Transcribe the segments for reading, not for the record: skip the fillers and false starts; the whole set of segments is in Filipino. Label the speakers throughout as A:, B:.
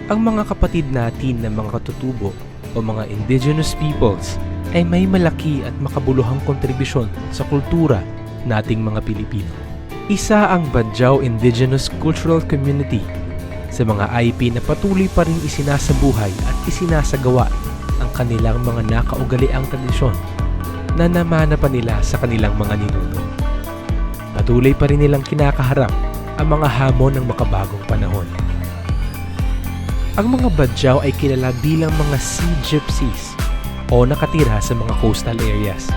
A: Ang mga kapatid natin na mga katutubo o mga indigenous peoples ay may malaki at makabuluhang kontribusyon sa kultura nating mga Pilipino. Isa ang Badjao Indigenous Cultural Community sa mga IP na patuloy pa rin isinasabuhay at isinasagawa ang kanilang mga nakaugaliang tradisyon na namana pa nila sa kanilang mga ninuno. Patuloy pa rin nilang kinakaharap ang mga hamon ng makabagong panahon. Ang mga Badjao ay kilala bilang mga sea gypsies o nakatira sa mga coastal areas.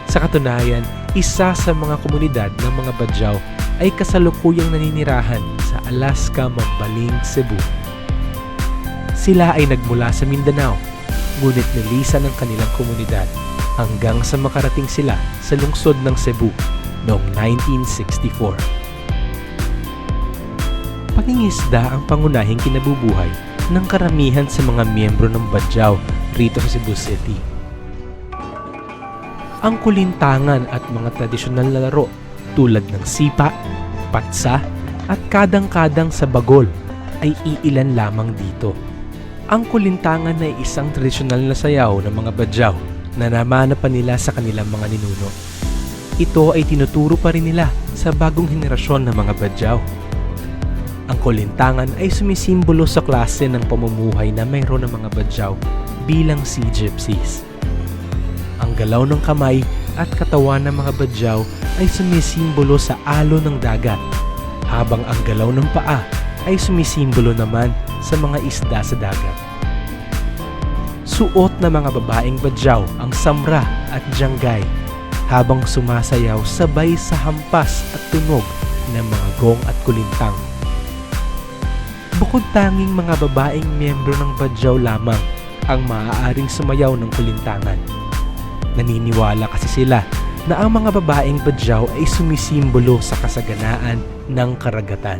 A: Sa katunayan, isa sa mga komunidad ng mga Badjao ay kasalukuyang naninirahan sa Alaska, Mambaling, Cebu. Sila ay nagmula sa Mindanao, ngunit nilisan ang kanilang komunidad hanggang sa makarating sila sa lungsod ng Cebu noong 1964. Pangingisda ang pangunahing kinabubuhay ng karamihan sa mga miyembro ng Badjao rito sa Cebu City. Ang kulintangan at mga tradisyonal na laro tulad ng sipa, patsa at kadang-kadang sa bagol ay iilan lamang dito. Ang kulintangan ay isang tradisyonal na sayaw ng mga Badjao na namana pa nila sa kanilang mga ninuno. Ito ay tinuturo pa rin nila sa bagong henerasyon ng mga Badjao. Ang kulintangan ay sumisimbolo sa klase ng pamumuhay na mayroon ng mga Badjao bilang sea gypsies. Ang galaw ng kamay at katawan ng mga Badjao ay sumisimbolo sa alon ng dagat, habang ang galaw ng paa ay sumisimbolo naman sa mga isda sa dagat. Suot na mga babaeng badyaw ang samra at janggay habang sumasayaw sabay sa hampas at tunog ng mga gong at kulintang. Bukod tanging mga babaeng miyembro ng badyaw lamang ang maaaring sumayaw ng kulintangan. Naniniwala kasi sila na ang mga babaeng badyaw ay sumisimbolo sa kasaganaan ng karagatan.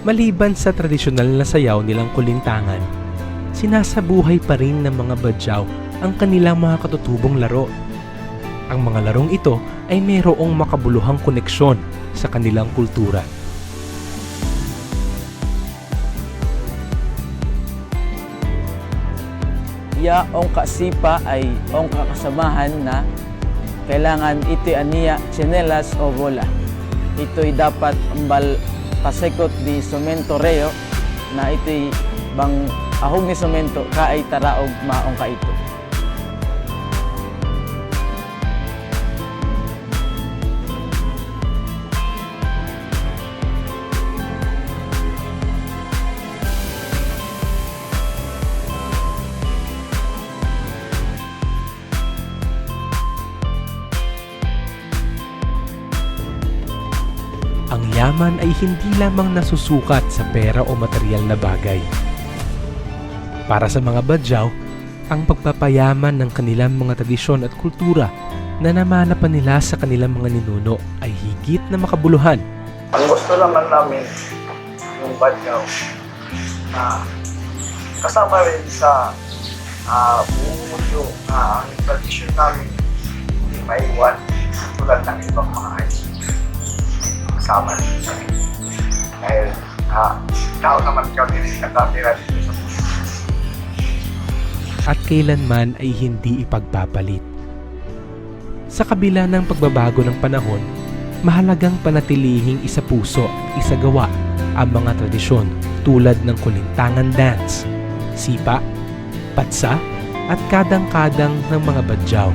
A: Maliban sa tradisyonal na sayaw nilang kulintangan, sinasabuhay pa rin ng mga badyaw ang kanilang mga katutubong laro. Ang mga larong ito ay mayroong makabuluhang koneksyon sa kanilang kultura.
B: Ya ong kasipa ay ong kakasamahan na kailangan ito'y aniya, tsinelas o bola. Ito'y dapat ambal pasekot di somento reo na ito'y bang ahog ni somento ka ay taraog maong ka ito.
A: Ang yaman ay hindi lamang nasusukat sa pera o material na bagay. Para sa mga badyaw, ang pagpapayaman ng kanilang mga tradisyon at kultura na namana pa nila sa kanilang mga ninuno ay higit na makabuluhan.
C: Ang gusto naman namin yung badyaw na kasama rin sa buong mundo na ang tradisyon namin hindi maiwan tulad ng ibang mga kasama rin kami. Dahil tao naman kami rin nakatira dito sa mundo.
A: At kailanman ay hindi ipagpapalit. Sa kabila ng pagbabago ng panahon, mahalagang panatilihing isapuso at isagawa ang mga tradisyon tulad ng kulintangan dance, sipa, patsa at kadang-kadang ng mga badyaw.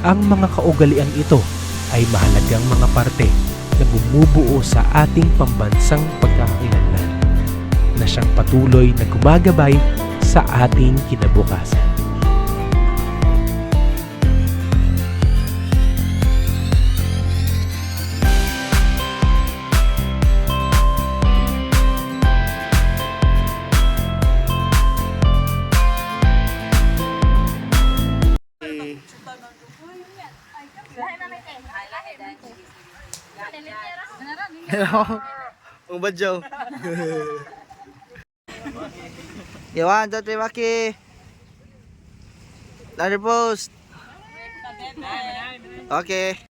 A: Ang mga kaugalian ito ay mahalagang mga parte na bumubuo sa ating pambansang pagkakakilanlan na siyang patuloy na gumagabay sa ating kinabukasan.
D: Ang badyaw. Yawan, dati Maki. Ladder post. Okay.